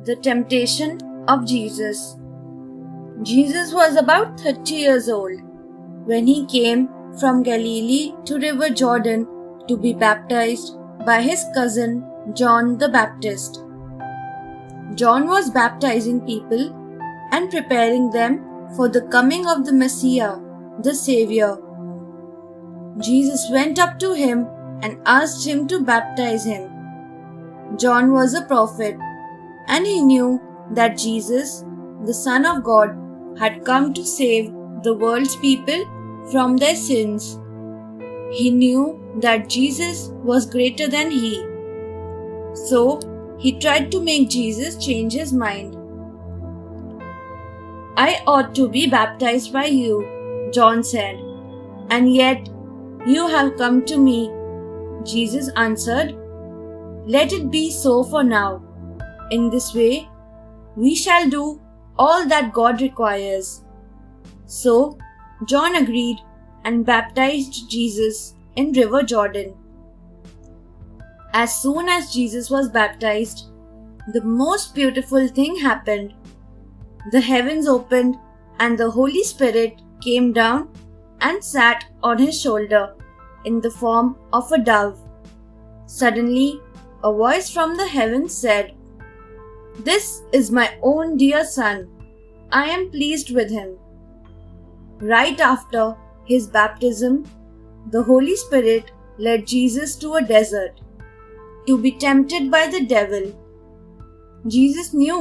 The temptation of Jesus. Jesus was about 30 years old when he came from Galilee to River Jordan to be baptized by his cousin John the Baptist. John was baptizing people and preparing them for the coming of the Messiah, the Savior. Jesus went up to him and asked him to baptize him. John was a prophet, and he knew that Jesus, the Son of God, had come to save the world's people from their sins. He knew that Jesus was greater than he. So, he tried to make Jesus change his mind. "I ought to be baptized by you," John said, "and yet you have come to me." Jesus answered, "Let it be so for now. In this way, we shall do all that God requires." So, John agreed and baptized Jesus in River Jordan. As soon as Jesus was baptized, the most beautiful thing happened. The heavens opened and the Holy Spirit came down and sat on his shoulder in the form of a dove. Suddenly, a voice from the heavens said, "This is my own dear Son. I am pleased with him." Right after his baptism, the Holy Spirit led Jesus to a desert to be tempted by the devil. Jesus knew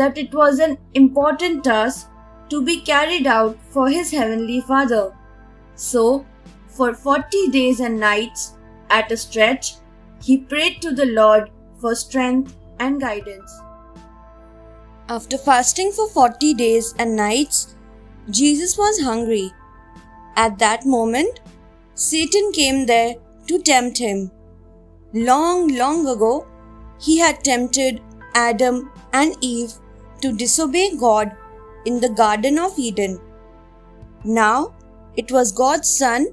that it was an important task to be carried out for his heavenly Father. So, for 40 days and nights at a stretch, he prayed to the Lord for strength and guidance. After fasting for 40 days and nights, Jesus was hungry. At that moment, Satan came there to tempt him. Long ago, he had tempted Adam and Eve to disobey God in the Garden of Eden. Now, it was God's Son,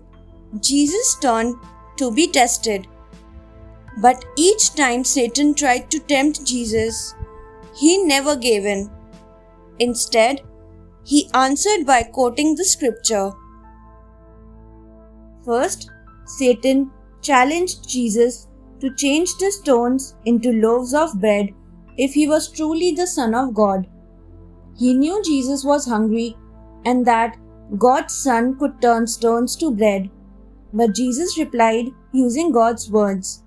Jesus' turn to be tested. But each time Satan tried to tempt Jesus, he never gave in. Instead, he answered by quoting the scripture. First, Satan challenged Jesus to change the stones into loaves of bread if he was truly the Son of God. He knew Jesus was hungry and that God's Son could turn stones to bread. But Jesus replied using God's words,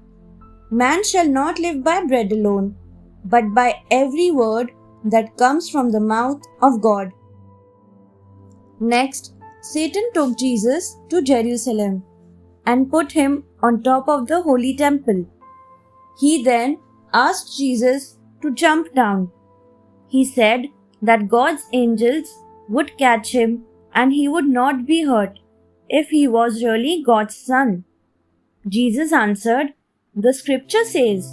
"Man shall not live by bread alone, but by every word that comes from the mouth of God." Next, Satan took Jesus to Jerusalem and put him on top of the holy temple. He then asked Jesus to jump down. He said that God's angels would catch him and he would not be hurt if he was really God's Son. Jesus answered, "The scripture says,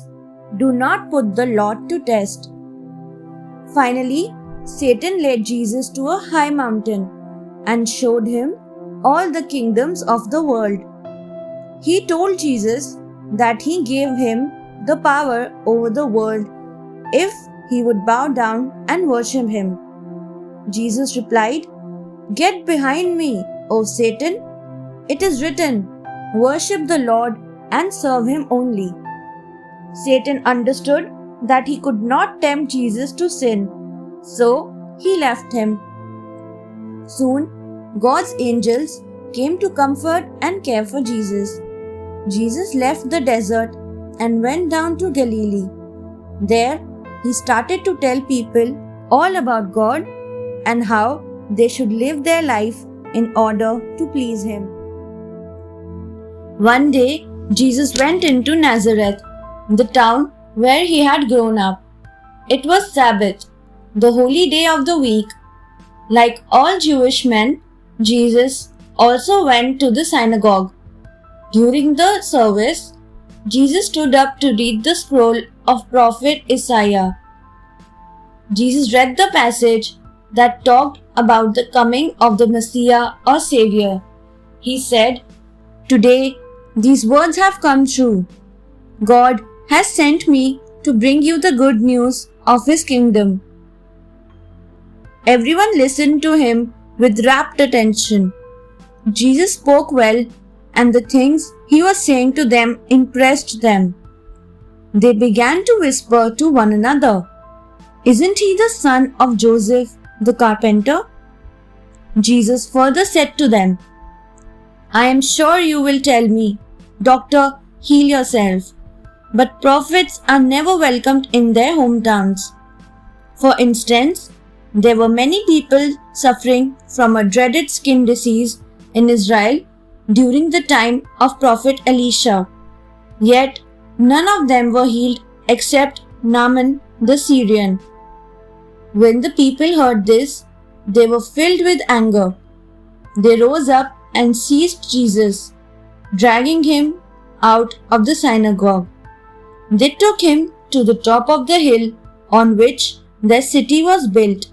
'Do not put the Lord to test.'" Finally, Satan led Jesus to a high mountain and showed him all the kingdoms of the world. He told Jesus that he gave him the power over the world if he would bow down and worship him. Jesus replied, "Get behind me, O Satan. It is written, 'Worship the Lord and serve him only.'" Satan understood that he could not tempt Jesus to sin, so he left him. Soon, God's angels came to comfort and care for Jesus. Jesus left the desert and went down to Galilee. There, he started to tell people all about God and how they should live their life in order to please him. One day, Jesus went into Nazareth, the town where he had grown up. It was Sabbath, the holy day of the week. Like all Jewish men, Jesus also went to the synagogue. During the service, Jesus stood up to read the scroll of prophet Isaiah. Jesus read the passage that talked about the coming of the Messiah or Savior. He said, "Today, these words have come true. God has sent me to bring you the good news of his kingdom. Everyone listened to him with rapt attention. Jesus spoke well, and the things he was saying to them impressed them. They began to whisper to one another, "Isn't he the son of Joseph the carpenter?" Jesus further said to them, "I am sure you will tell me, 'Doctor, heal yourself.' But prophets are never welcomed in their hometowns. For instance, there were many people suffering from a dreaded skin disease in Israel during the time of Prophet Elisha. Yet none of them were healed except Naaman the Syrian." When the people heard this, they were filled with anger. They rose up and seized Jesus, dragging him out of the synagogue. They took him to the top of the hill on which their city was built,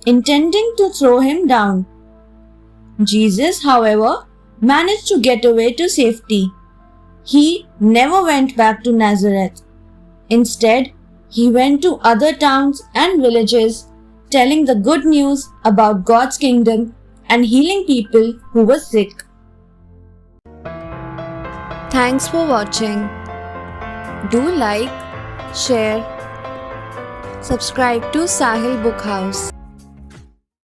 intending to throw him down. Jesus, however, managed to get away to safety. He never went back to Nazareth. Instead, he went to other towns and villages, telling the good news about God's kingdom and healing people who were sick. Thanks for watching. Do like, share, subscribe to Sahil Book House.